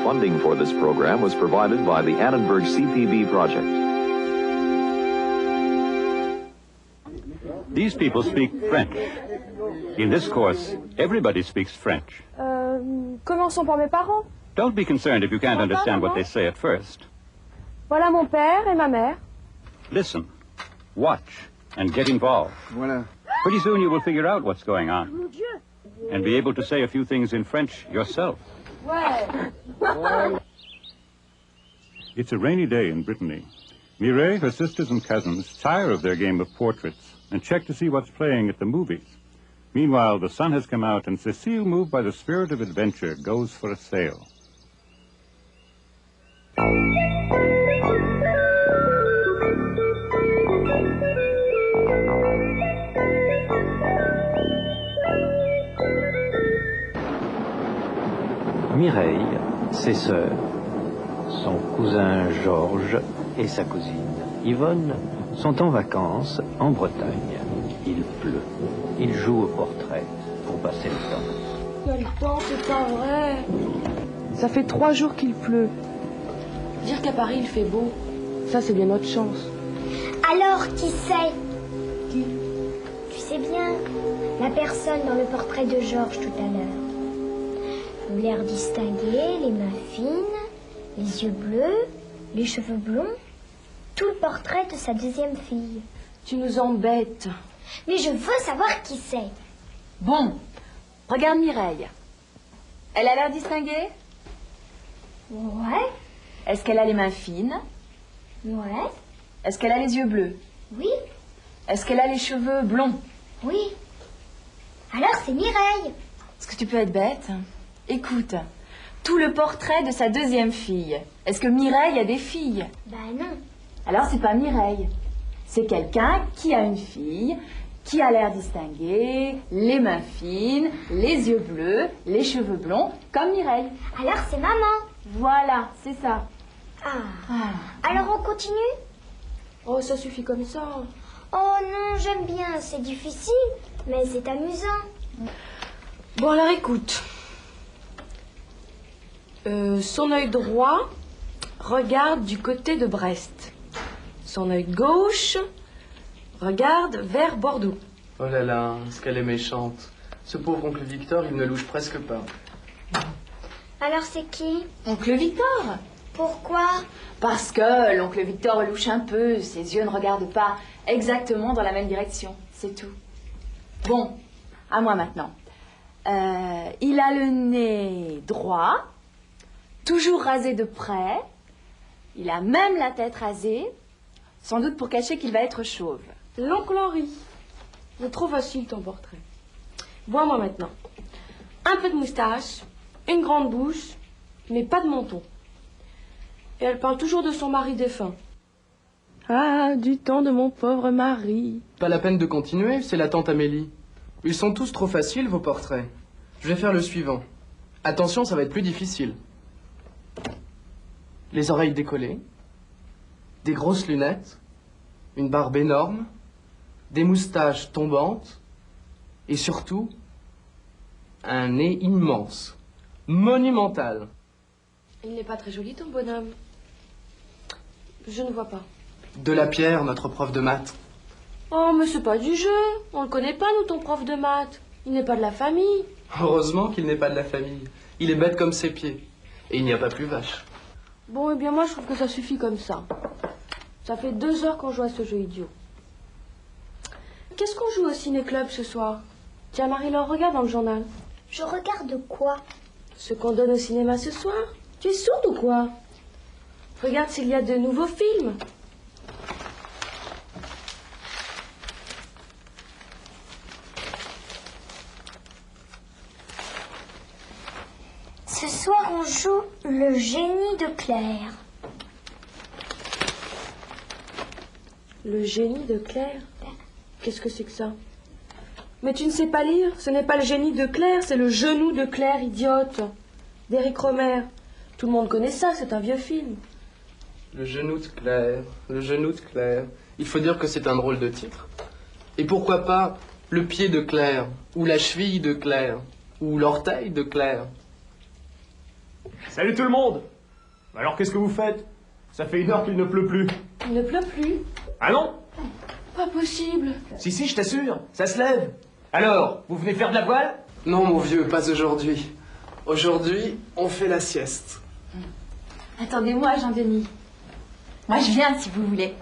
funding for this program was provided by the Annenberg CPB project. These people speak French. In this course, everybody speaks French. Commençons par mes parents. Don't be concerned if you can't understand what they say at first. Voilà mon père et ma mère. Listen, watch, and get involved. Voilà. Pretty soon you will figure out what's going on and be able to say a few things in French yourself. Ouais. It's a rainy day in Brittany. Mireille, her sisters and cousins tire of their game of portraits and check to see what's playing at the movies. Meanwhile, the sun has come out and Cécile, moved by the spirit of adventure, goes for a sail. Mireille, ses sœurs, son cousin Georges et sa cousine Yvonne sont en vacances en Bretagne. Il pleut. Ils jouent au portrait pour passer le temps. Quel temps, c'est pas vrai. Ça fait 3 jours qu'il pleut. Dire qu'à Paris il fait beau, ça c'est bien notre chance. Alors, qui c'est? Qui? Tu sais bien, la personne dans le portrait de Georges tout à l'heure. L'air distingué, les mains fines, les yeux bleus, les cheveux blonds. Tout le portrait de sa deuxième fille. Tu nous embêtes. Mais je veux savoir qui c'est. Bon, regarde Mireille. Elle a l'air distinguée? Ouais, Est-ce qu'elle a les mains fines? ouais, Est-ce qu'elle a les yeux bleus? oui, Est-ce qu'elle a les cheveux blonds? oui. Alors c'est Mireille. Est-ce que tu peux être bête? Écoute, tout le portrait de sa deuxième fille. Est-ce que Mireille a des filles? Bah non. Alors c'est pas Mireille. C'est quelqu'un qui a une fille, qui a l'air distingué, les mains fines, les yeux bleus, les cheveux blonds, comme Mireille. Alors c'est maman. Voilà, c'est ça. Ah. Alors on continue? Oh, ça suffit comme ça. Oh non, j'aime bien, c'est difficile, mais c'est amusant. Bon, alors écoute. Son œil droit regarde du côté de Brest. Son œil gauche regarde vers Bordeaux. Oh là là, est-ce qu'elle est méchante. Ce pauvre oncle Victor, il ne louche presque pas. Alors c'est qui? Oncle Victor. Pourquoi? Parce que l'oncle Victor louche un peu, ses yeux ne regardent pas exactement dans la même direction, c'est tout. Bon, à moi maintenant. Il a le nez droit, toujours rasé de près, il a même la tête rasée, sans doute pour cacher qu'il va être chauve. L'oncle Henri. C'est trop facile ton portrait. Vois-moi maintenant. Un peu de moustache, une grande bouche, mais pas de menton. Et elle parle toujours de son mari défunt. Ah, du temps de mon pauvre mari. Pas la peine de continuer, c'est la tante Amélie. Ils sont tous trop faciles, vos portraits. Je vais faire le suivant. Attention, ça va être plus difficile. Les oreilles décollées, des grosses lunettes, une barbe énorme, des moustaches tombantes, et surtout, un nez immense, monumental. Il n'est pas très joli ton bonhomme. Je ne vois pas. De la Pierre, notre prof de maths. Oh, mais c'est pas du jeu. On le connaît pas, nous, ton prof de maths. Il n'est pas de la famille. Heureusement qu'il n'est pas de la famille. Il est bête comme ses pieds. Et il n'y a pas plus vache. Bon, eh bien, moi, je trouve que ça suffit comme ça. Ça fait 2 heures qu'on joue à ce jeu idiot. Qu'est-ce qu'on joue au ciné-club ce soir? Tiens, Marie-Laure, regarde dans le journal. Je regarde quoi? Ce qu'on donne au cinéma ce soir. Tu es sourde ou quoi? Regarde s'il y a de nouveaux films. Ce soir, on joue Le génie de Claire. Le génie de Claire? Qu'est-ce que c'est que ça? Mais tu ne sais pas lire. Ce n'est pas le génie de Claire, c'est le genou de Claire, idiote. D'Éric Romer. Tout le monde connaît ça, c'est un vieux film. Le genou de Claire, le genou de Claire. Il faut dire que c'est un drôle de titre. Et pourquoi pas le pied de Claire, ou la cheville de Claire, ou l'orteil de Claire. Salut tout le monde! Alors qu'est-ce que vous faites? Ça fait 1 heure qu'il ne pleut plus. Il ne pleut plus. Ah non? Pas possible. Si, je t'assure, ça se lève. Alors, vous venez faire de la voile? Non, mon vieux, pas aujourd'hui. Aujourd'hui, on fait la sieste. Attendez-moi, Jean-Denis. Moi, je viens si vous voulez.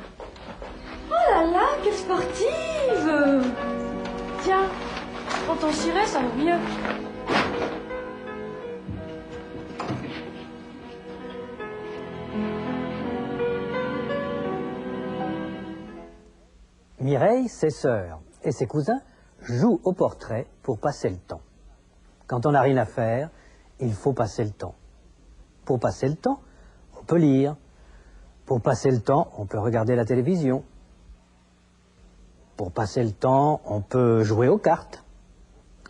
Oh là là, quelle sportive! Tiens, prends ton ciré, ça va mieux. Mireille, ses sœurs et ses cousins jouent au portrait pour passer le temps. Quand on n'a rien à faire, il faut passer le temps. Pour passer le temps, on peut lire. Pour passer le temps, on peut regarder la télévision. Pour passer le temps, on peut jouer aux cartes.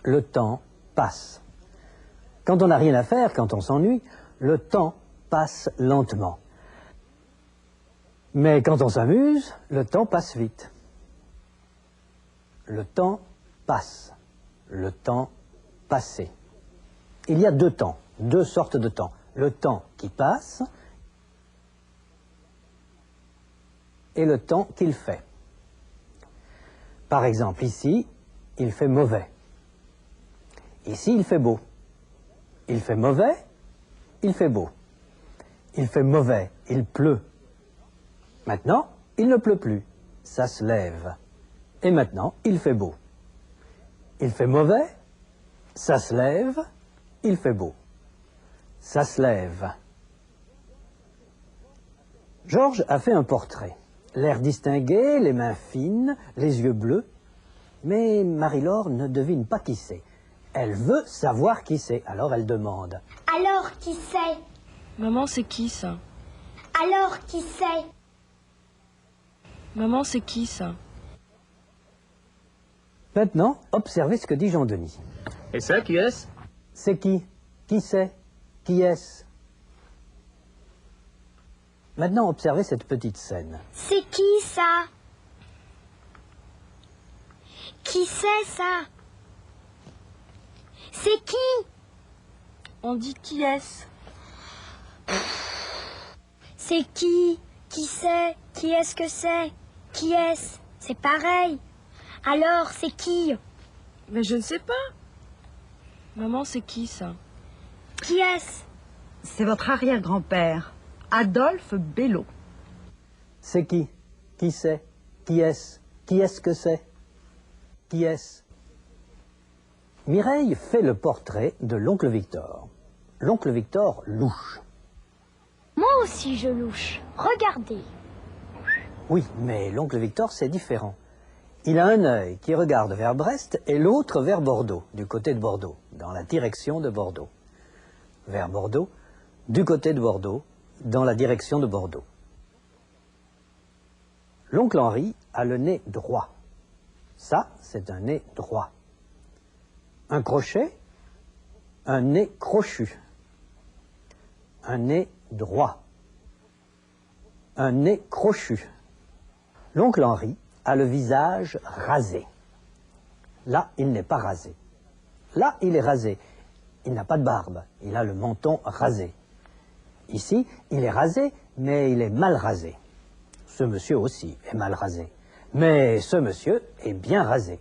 Le temps passe. Quand on n'a rien à faire, quand on s'ennuie, le temps passe lentement. Mais quand on s'amuse, le temps passe vite. Le temps passe. Le temps passé. Il y a 2 temps, 2 sortes de temps. Le temps qui passe et le temps qu'il fait. Par exemple, ici, il fait mauvais. Ici, il fait beau. Il fait mauvais, il fait beau. Il fait mauvais, il pleut. Maintenant, il ne pleut plus, ça se lève. Et maintenant, il fait beau. Il fait mauvais, ça se lève, il fait beau. Ça se lève. Georges a fait un portrait. L'air distingué, les mains fines, les yeux bleus. Mais Marie-Laure ne devine pas qui c'est. Elle veut savoir qui c'est, alors elle demande. Alors, qui c'est? Maman, c'est qui ça? Alors, qui c'est? Maman, c'est qui ça? Maintenant, observez ce que dit Jean-Denis. Et ça, qui est-ce? C'est qui? Qui c'est? Qui est-ce? Maintenant, observez cette petite scène. C'est qui ça? Qui c'est ça? C'est qui? On dit qui est-ce? C'est qui? Qui c'est? Qui est-ce que c'est? Qui est-ce? C'est pareil. Alors, c'est qui? Mais je ne sais pas. Maman, c'est qui ça? Qui est-ce? C'est votre arrière-grand-père, Adolphe Bello. C'est qui? Qui c'est? Qui est-ce? Qui est-ce que c'est? Qui est-ce? Mireille fait le portrait de l'oncle Victor. L'oncle Victor louche. Moi aussi, je louche. Regardez. Oui, mais l'oncle Victor, c'est différent. Il a un œil qui regarde vers Brest et l'autre vers Bordeaux, du côté de Bordeaux, dans la direction de Bordeaux. Vers Bordeaux, du côté de Bordeaux, dans la direction de Bordeaux. L'oncle Henri a le nez droit. Ça, c'est un nez droit. Un crochet, un nez crochu. Un nez droit. Un nez crochu. L'oncle Henri a le visage rasé. Là, il n'est pas rasé. Là, il est rasé. Il n'a pas de barbe. Il a le menton rasé. Ici, il est rasé, mais il est mal rasé. Ce monsieur aussi est mal rasé. Mais ce monsieur est bien rasé.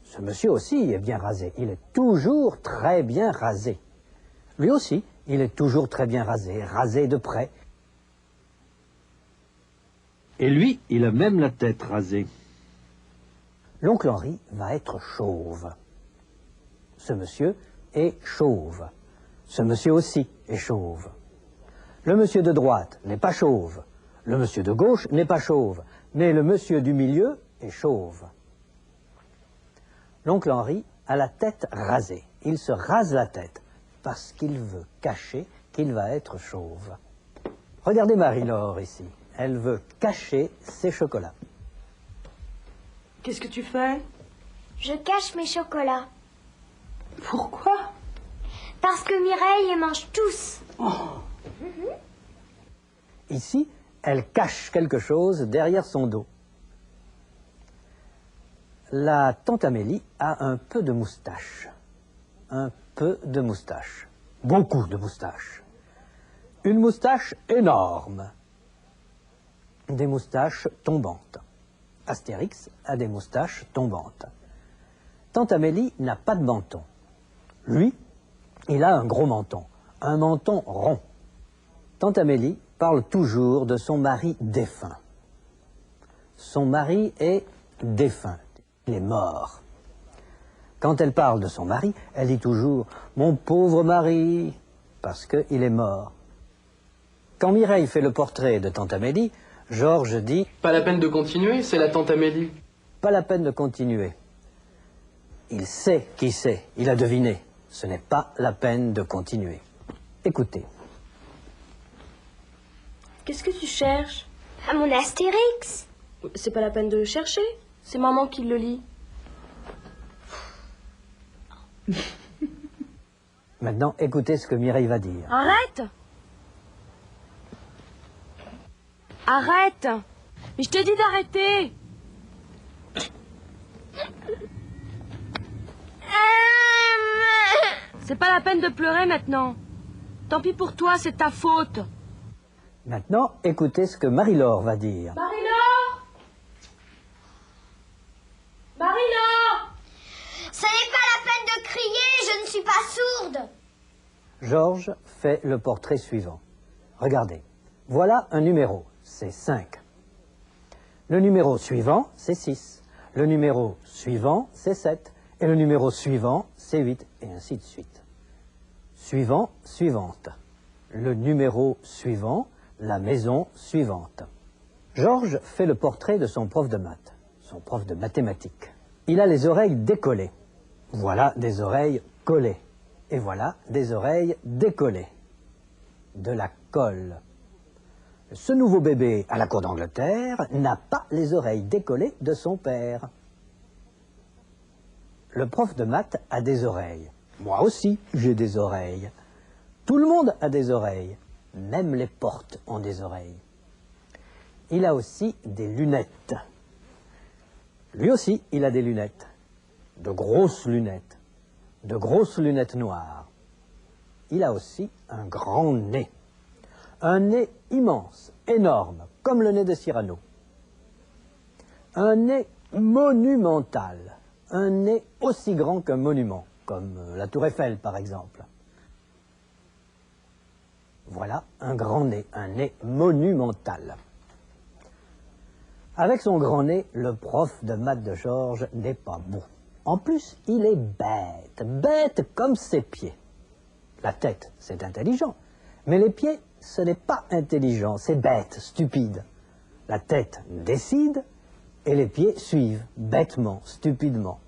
Ce monsieur aussi est bien rasé. Il est toujours très bien rasé. Lui aussi, il est toujours très bien rasé, rasé de près. Et lui, il a même la tête rasée. L'oncle Henri va être chauve. Ce monsieur est chauve. Ce monsieur aussi est chauve. Le monsieur de droite n'est pas chauve. Le monsieur de gauche n'est pas chauve. Mais le monsieur du milieu est chauve. L'oncle Henri a la tête rasée. Il se rase la tête parce qu'il veut cacher qu'il va être chauve. Regardez Marie-Laure ici. Elle veut cacher ses chocolats. Qu'est-ce que tu fais? Je cache mes chocolats. Pourquoi? Parce que Mireille les mange tous. Ici, elle cache quelque chose derrière son dos. La tante Amélie a un peu de moustache. Un peu de moustache. Beaucoup de moustache. Une moustache énorme. Des moustaches tombantes. Astérix a des moustaches tombantes. Tante Amélie n'a pas de menton. Lui, il a un gros menton, un menton rond. Tante Amélie parle toujours de son mari défunt. Son mari est défunt, il est mort. Quand elle parle de son mari, elle dit toujours « Mon pauvre mari », parce qu'il est mort. Quand Mireille fait le portrait de Tante Amélie, Georges dit « Pas la peine de continuer, c'est la Tante Amélie. » Pas la peine de continuer. Il sait qui c'est, il a deviné. Ce n'est pas la peine de continuer. Écoutez. Qu'est-ce que tu cherches? À mon Astérix. C'est pas la peine de le chercher. C'est maman qui le lit. Maintenant, écoutez ce que Mireille va dire. Arrête! Arrête! Mais je te dis d'arrêter! C'est pas la peine de pleurer maintenant. Tant pis pour toi, c'est ta faute. Maintenant, écoutez ce que Marie-Laure va dire. Marie-Laure! Marie-Laure! Ce n'est pas la peine de crier, je ne suis pas sourde. Georges fait le portrait suivant. Regardez, voilà un numéro, c'est 5. Le numéro suivant, c'est 6. Le numéro suivant, c'est 7. Et le numéro suivant, c'est 8. Et ainsi de suite. Suivant, suivante. Le numéro suivant, la maison suivante. Georges fait le portrait de son prof de maths, son prof de mathématiques. Il a les oreilles décollées. Voilà des oreilles collées. Et voilà des oreilles décollées. De la colle. Ce nouveau bébé à la cour d'Angleterre n'a pas les oreilles décollées de son père. Le prof de maths a des oreilles. Moi aussi, j'ai des oreilles. Tout le monde a des oreilles. Même les portes ont des oreilles. Il a aussi des lunettes. Lui aussi, il a des lunettes. De grosses lunettes. De grosses lunettes noires. Il a aussi un grand nez. Un nez immense, énorme, comme le nez de Cyrano. Un nez monumental. Un nez aussi grand qu'un monument, comme la Tour Eiffel par exemple. Voilà un grand nez, un nez monumental. Avec son grand nez, le prof de maths de Georges n'est pas beau. En plus, il est bête, bête comme ses pieds. La tête, c'est intelligent, mais les pieds, ce n'est pas intelligent, c'est bête, stupide. La tête décide et les pieds suivent, bêtement, stupidement.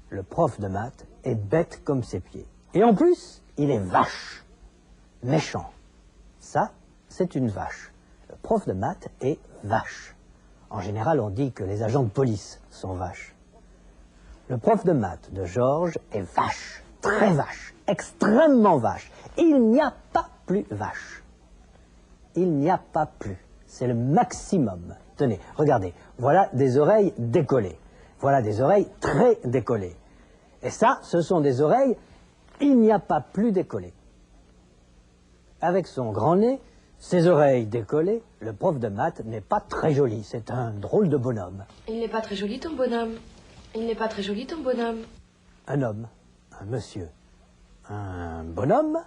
Le prof de maths est bête comme ses pieds. Et en plus, il est vache, méchant. Ça, c'est une vache. Le prof de maths est vache. En général, on dit que les agents de police sont vaches. Le prof de maths de Georges est vache, très vache, extrêmement vache. Il n'y a pas plus vache. Il n'y a pas plus. C'est le maximum. Tenez, regardez, voilà des oreilles décollées. Voilà des oreilles très décollées. Et ça, ce sont des oreilles, il n'y a pas plus décollées. Avec son grand nez, ses oreilles décollées, le prof de maths n'est pas très joli. C'est un drôle de bonhomme. Il n'est pas très joli, ton bonhomme. Il n'est pas très joli, ton bonhomme. Un homme, un monsieur, un bonhomme,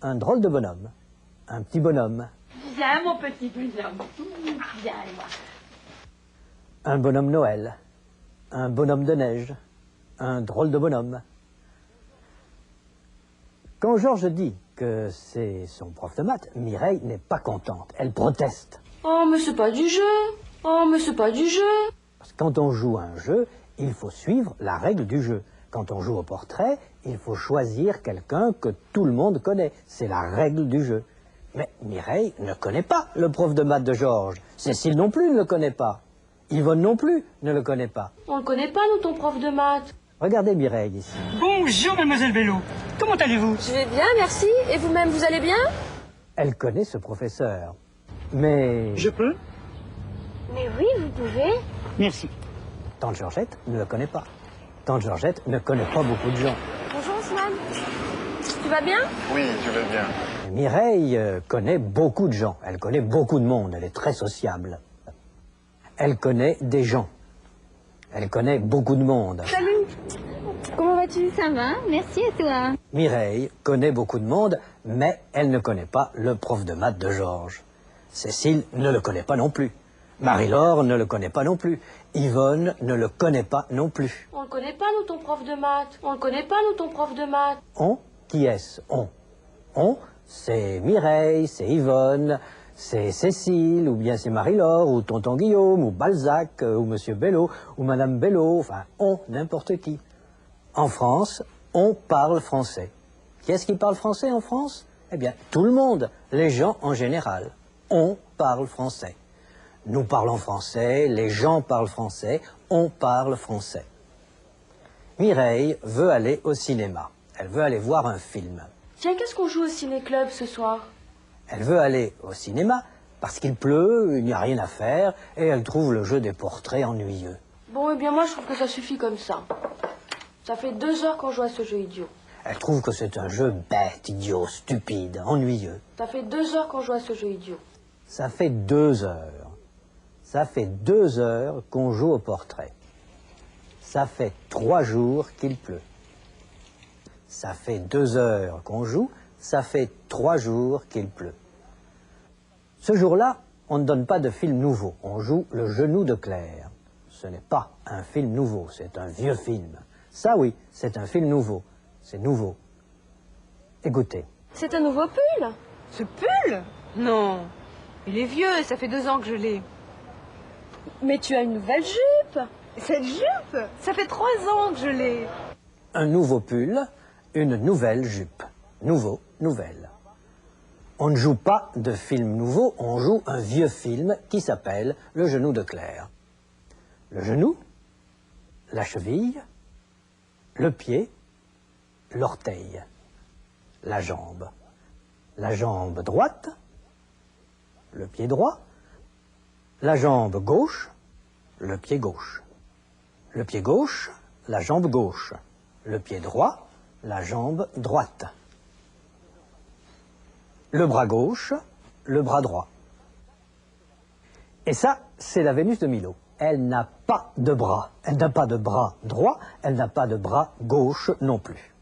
un drôle de bonhomme, un petit bonhomme. Viens, mon petit bonhomme. Viens, moi. Un bonhomme Noël, un bonhomme de neige, un drôle de bonhomme. Quand Georges dit que c'est son prof de maths, Mireille n'est pas contente. Elle proteste. Oh, mais c'est pas du jeu. Oh, mais c'est pas du jeu. Parce que quand on joue à un jeu, il faut suivre la règle du jeu. Quand on joue au portrait, il faut choisir quelqu'un que tout le monde connaît. C'est la règle du jeu. Mais Mireille ne connaît pas le prof de maths de Georges. Cécile non plus ne le connaît pas. Yvonne non plus ne le connaît pas. On le connaît pas, nous, ton prof de maths. Regardez Mireille ici. Bonjour, mademoiselle Bello. Comment allez-vous? Je vais bien, merci. Et vous-même, vous allez bien? Elle connaît ce professeur. Mais... Je peux? Mais oui, vous pouvez. Merci. Tante Georgette ne le connaît pas. Tante Georgette ne connaît pas beaucoup de gens. Bonjour, Ousmane. Tu vas bien? Oui, je vais bien. Mais Mireille connaît beaucoup de gens. Elle connaît beaucoup de monde. Elle est très sociable. Elle connaît des gens. Elle connaît beaucoup de monde. Salut. Comment vas-tu? Ça va, merci à toi. Mireille connaît beaucoup de monde, mais elle ne connaît pas le prof de maths de Georges. Cécile ne le connaît pas non plus. Marie-Laure ne le connaît pas non plus. Yvonne ne le connaît pas non plus. On le connaît pas, nous, ton prof de maths. On le connaît pas, nous, ton prof de maths. On, qui est-ce? On, c'est Mireille, c'est Yvonne, c'est Cécile, ou bien c'est Marie-Laure, ou tonton Guillaume, ou Balzac, ou monsieur Bello, ou madame Bello, enfin, on, n'importe qui. En France, on parle français. Qui est-ce qui parle français en France? Eh bien, tout le monde, les gens en général. On parle français. Nous parlons français, les gens parlent français, on parle français. Mireille veut aller au cinéma. Elle veut aller voir un film. Tiens, qu'est-ce qu'on joue au ciné-club ce soir? Elle veut aller au cinéma parce qu'il pleut, il n'y a rien à faire, et elle trouve le jeu des portraits ennuyeux. Bon, eh bien, moi, je trouve que ça suffit comme ça. Ça fait 2 heures qu'on joue à ce jeu idiot. Elle trouve que c'est un jeu bête, idiot, stupide, ennuyeux. Ça fait 2 heures qu'on joue à ce jeu idiot. Ça fait 2 heures. Ça fait 2 heures qu'on joue au portrait. Ça fait 3 jours qu'il pleut. Ça fait 2 heures qu'on joue, ça fait 3 jours qu'il pleut. Ce jour-là, on ne donne pas de film nouveau. On joue Le Genou de Claire. Ce n'est pas un film nouveau, c'est un vieux film. Ça oui, c'est un film nouveau. C'est nouveau. Écoutez. C'est un nouveau pull? Ce pull? Non. Il est vieux, ça fait 2 ans que je l'ai. Mais tu as une nouvelle jupe. Cette jupe? Ça fait 3 ans que je l'ai. Un nouveau pull, une nouvelle jupe. Nouveau, nouvelle. On ne joue pas de film nouveau, on joue un vieux film qui s'appelle Le Genou de Claire. Le genou, la cheville, le pied, l'orteil, la jambe droite, le pied droit, la jambe gauche, le pied gauche, la jambe gauche, le pied droit, la jambe droite, le bras gauche, le bras droit. Et ça, c'est la Vénus de Milo. Elle n'a pas de bras. Elle n'a pas de bras droit, elle n'a pas de bras gauche non plus.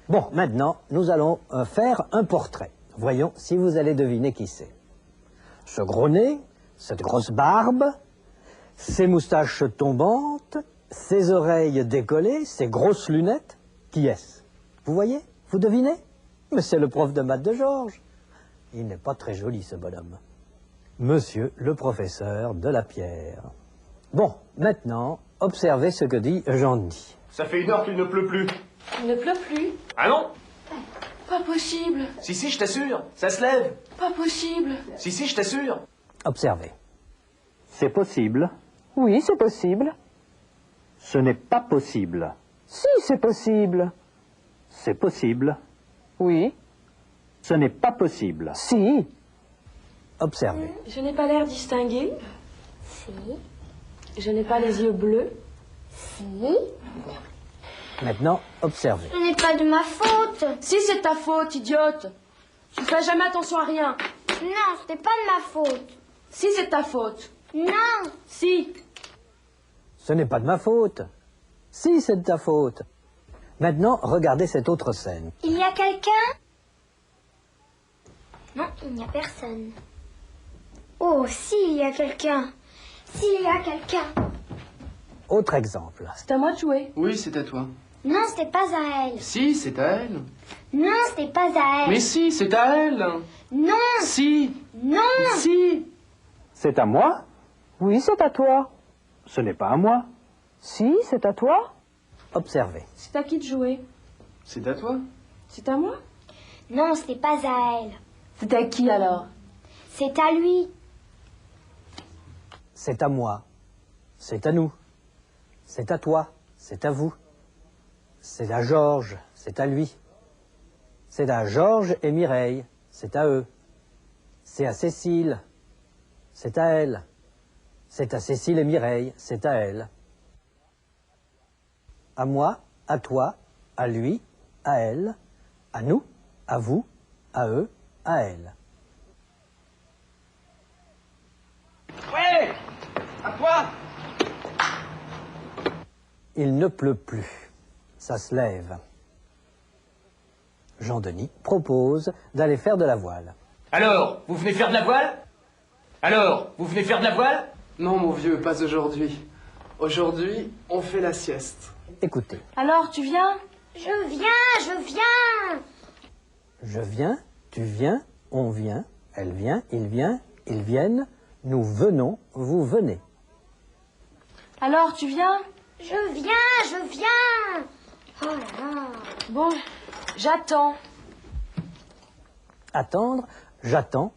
Bon, maintenant, nous allons faire un portrait. Voyons si vous allez deviner qui c'est. Ce gros nez, cette grosse barbe, ces moustaches tombantes, ces oreilles décollées, ces grosses lunettes, qui est-ce? Vous voyez? Vous devinez? Mais c'est le prof de maths de Georges. Il n'est pas très joli, ce bonhomme. Monsieur le professeur de la Pierre. Bon, maintenant, observez ce que dit Jean-Denis. Ça fait 1 heure qu'il ne pleut plus. Il ne pleut plus. Ah non? Pas possible. Si, je t'assure, ça se lève. Pas possible. Si, je t'assure. Observez. C'est possible. Oui, c'est possible. Ce n'est pas possible. Si, c'est possible. C'est possible. Oui. Ce n'est pas possible. Si. Observez. Je n'ai pas l'air distingué. Si. Je n'ai pas les yeux bleus. Si. Maintenant, observez. Ce n'est pas de ma faute. Si, c'est ta faute, idiote. Tu fais jamais attention à rien. Non, ce n'est pas de ma faute. Si, c'est ta faute. Non. Si. Ce n'est pas de ma faute. Si, c'est de ta faute. Maintenant, regardez cette autre scène. Il y a quelqu'un? Non, il n'y a personne. Oh, si, il y a quelqu'un. S'il y a quelqu'un. Autre exemple. C'est à moi de jouer. Oui, c'est à toi. Non, ce n'est pas à elle. Si, c'est à elle. Non, ce n'est pas à elle. Mais si, c'est à elle. Non. Si. Non. Si. C'est à moi? Oui, c'est à toi. Ce n'est pas à moi. Si, c'est à toi. Observez. C'est à qui de jouer? C'est à toi. C'est à moi? Non, ce n'est pas à elle. C'est à qui alors? C'est à lui. C'est à moi. C'est à nous. C'est à toi. C'est à vous. C'est à Georges. C'est à lui. C'est à Georges et Mireille. C'est à eux. C'est à Cécile. C'est à elle. C'est à Cécile et Mireille. C'est à elle. À moi, à toi, à lui, à elle, à nous, à vous, à eux, à elles. Ouais! À toi! Il ne pleut plus. Ça se lève. Jean-Denis propose d'aller faire de la voile. Alors, vous venez faire de la voile? Alors, vous venez faire de la voile? Non, mon vieux, pas aujourd'hui. Aujourd'hui, on fait la sieste. Écoutez. Alors, tu viens? Je viens, je viens. Je viens, tu viens, on vient, elle vient, ils viennent, nous venons, vous venez. Alors, tu viens? Je viens, je viens. Oh là là. Bon, j'attends. Attendre, j'attends,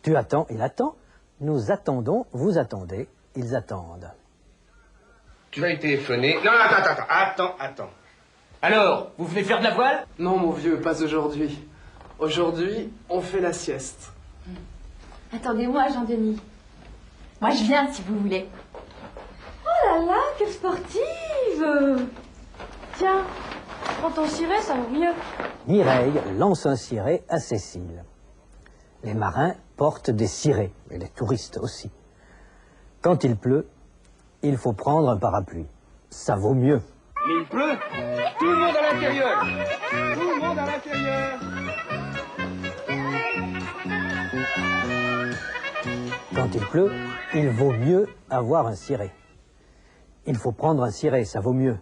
tu attends, il attend, nous attendons, vous attendez, ils attendent. Tu vas y téléphoner. Non, attends. Alors, vous venez faire de la voile? Non, mon vieux, pas aujourd'hui. Aujourd'hui, on fait la sieste. Attendez-moi, Jean-Denis. Moi, je viens si vous voulez. Oh là là, quelle sportive! Tiens, prends ton ciré, ça vaut mieux. Mireille lance un ciré à Cécile. Les marins portent des cirés, et les touristes aussi. Quand il pleut, il faut prendre un parapluie. Ça vaut mieux. Mais il pleut. Tout le monde à l'intérieur. Tout le monde à l'intérieur. Quand il pleut, il vaut mieux avoir un ciré. Il faut prendre un ciré, ça vaut mieux.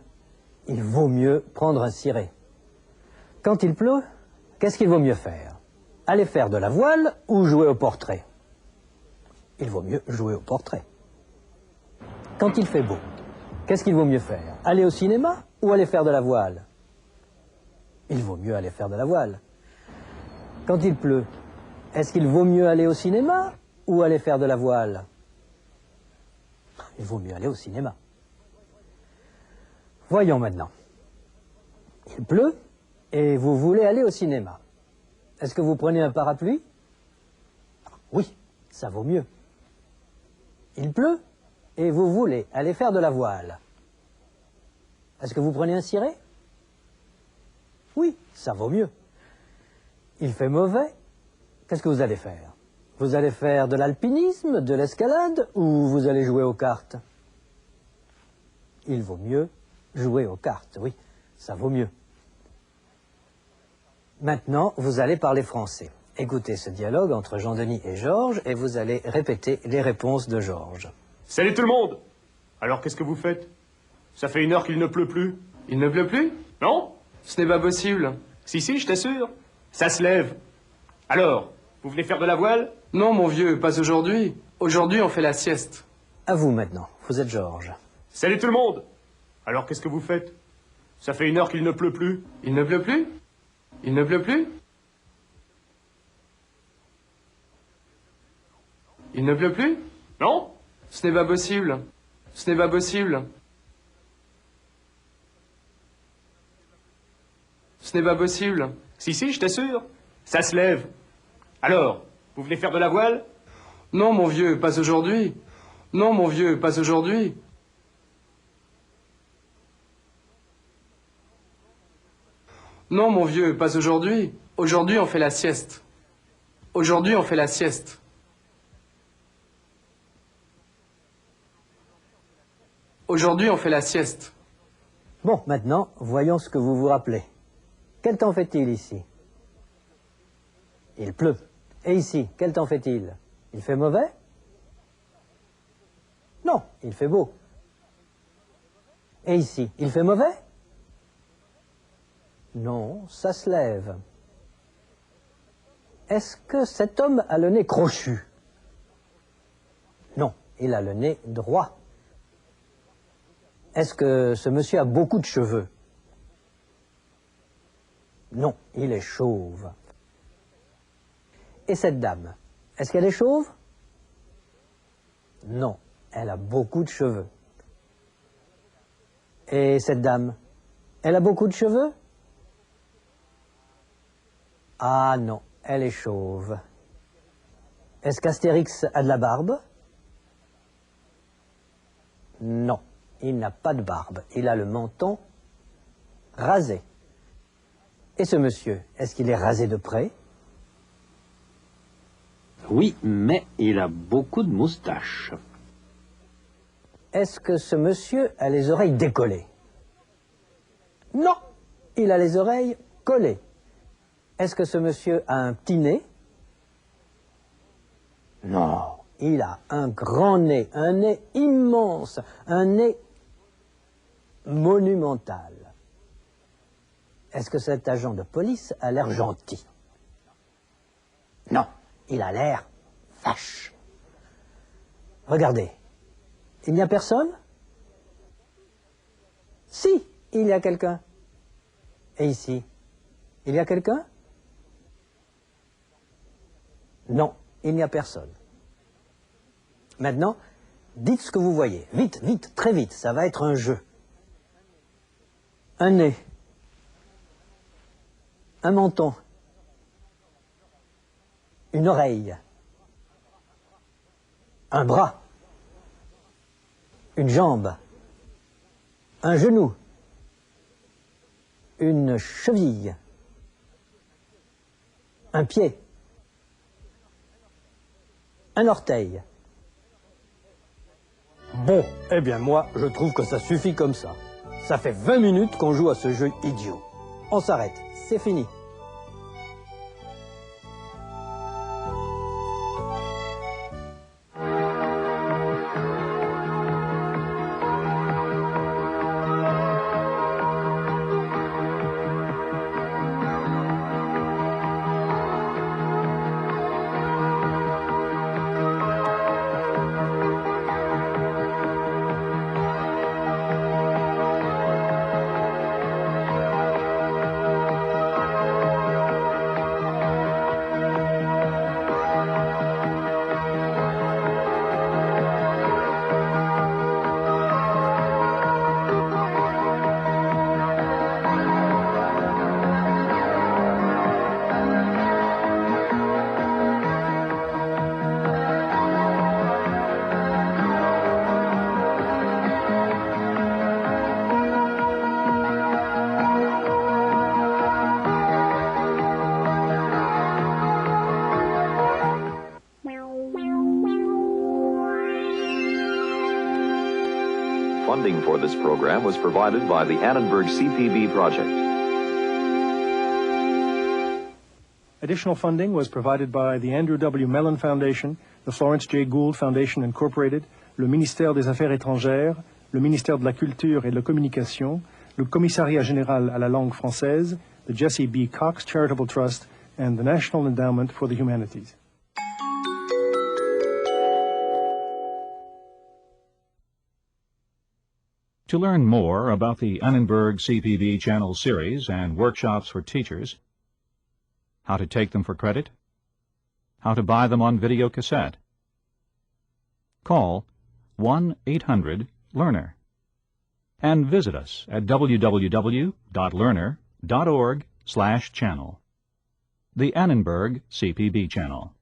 Il vaut mieux prendre un ciré. Quand il pleut, qu'est-ce qu'il vaut mieux faire? Aller faire de la voile ou jouer au portrait? Il vaut mieux jouer au portrait. Quand il fait beau, qu'est-ce qu'il vaut mieux faire? Aller au cinéma ou aller faire de la voile? Il vaut mieux aller faire de la voile. Quand il pleut, est-ce qu'il vaut mieux aller au cinéma ou aller faire de la voile? Il vaut mieux aller au cinéma. Voyons maintenant. Il pleut et vous voulez aller au cinéma. Est-ce que vous prenez un parapluie? Oui, ça vaut mieux. Il pleut et vous voulez aller faire de la voile. Est-ce que vous prenez un ciré? Oui, ça vaut mieux. Il fait mauvais. Qu'est-ce que vous allez faire? Vous allez faire de l'alpinisme, de l'escalade ou vous allez jouer aux cartes? Il vaut mieux jouer aux cartes, oui, ça vaut mieux. Maintenant, vous allez parler français. Écoutez ce dialogue entre Jean-Denis et Georges et vous allez répéter les réponses de Georges. Salut tout le monde! Alors qu'est-ce que vous faites? Ça fait 1 heure qu'il ne pleut plus. Il ne pleut plus? Non? Ce n'est pas possible. Si, je t'assure. Ça se lève. Alors, vous venez faire de la voile? Non, mon vieux, pas aujourd'hui. Aujourd'hui, on fait la sieste. À vous maintenant, vous êtes Georges. Salut tout le monde! Alors qu'est-ce que vous faites? Ça fait 1 heure qu'il ne pleut plus. Il ne pleut plus? Il ne pleut plus? Il ne pleut plus? Non? Ce n'est pas possible. Ce n'est pas possible. Ce n'est pas possible. Si, je t'assure. Ça se lève. Alors, vous venez faire de la voile? Non, mon vieux, pas aujourd'hui. Non, mon vieux, pas aujourd'hui. Non, mon vieux, pas aujourd'hui. Aujourd'hui, on fait la sieste. Aujourd'hui, on fait la sieste. Aujourd'hui, on fait la sieste. Bon, maintenant, voyons ce que vous vous rappelez. Quel temps fait-il ici? Il pleut. Et ici, quel temps fait-il? Il fait mauvais? Non, il fait beau. Et ici, il fait mauvais? Non, ça se lève. Est-ce que cet homme a le nez crochu? Non, il a le nez droit. Est-ce que ce monsieur a beaucoup de cheveux? Non, il est chauve. Et cette dame, est-ce qu'elle est chauve? Non, elle a beaucoup de cheveux. Et cette dame, elle a beaucoup de cheveux? Ah non, elle est chauve. Est-ce qu'Astérix a de la barbe? Non, il n'a pas de barbe. Il a le menton rasé. Et ce monsieur, est-ce qu'il est rasé de près? Oui, mais il a beaucoup de moustaches. Est-ce que ce monsieur a les oreilles décollées? Non, il a les oreilles collées. Est-ce que ce monsieur a un petit nez? Non, il a un grand nez, un nez immense, un nez monumental. Est-ce que cet agent de police a l'air gentil? Non, il a l'air vache. Regardez, il n'y a personne? Si, il y a quelqu'un. Et ici, il y a quelqu'un? Non, il n'y a personne. Maintenant, dites ce que vous voyez. Vite, vite, très vite, ça va être un jeu. Un nez. Un menton. Une oreille. Un bras. Une jambe. Un genou. Une cheville. Un pied. Un orteil. Bon, eh bien moi, je trouve que ça suffit comme ça. Ça fait 20 minutes qu'on joue à ce jeu idiot. On s'arrête, c'est fini. Funding for this program was provided by the Annenberg CPB project. Additional funding was provided by the Andrew W. Mellon Foundation, the Florence J. Gould Foundation Incorporated, le ministère des Affaires étrangères, le ministère de la Culture et de la Communication, le Commissariat général à la langue française, the Jesse B. Cox Charitable Trust, and the National Endowment for the Humanities. To learn more about the Annenberg CPB Channel series and workshops for teachers, how to take them for credit, how to buy them on video cassette, call 1-800-LEARNER and visit us at www.learner.org/channel. The Annenberg CPB Channel.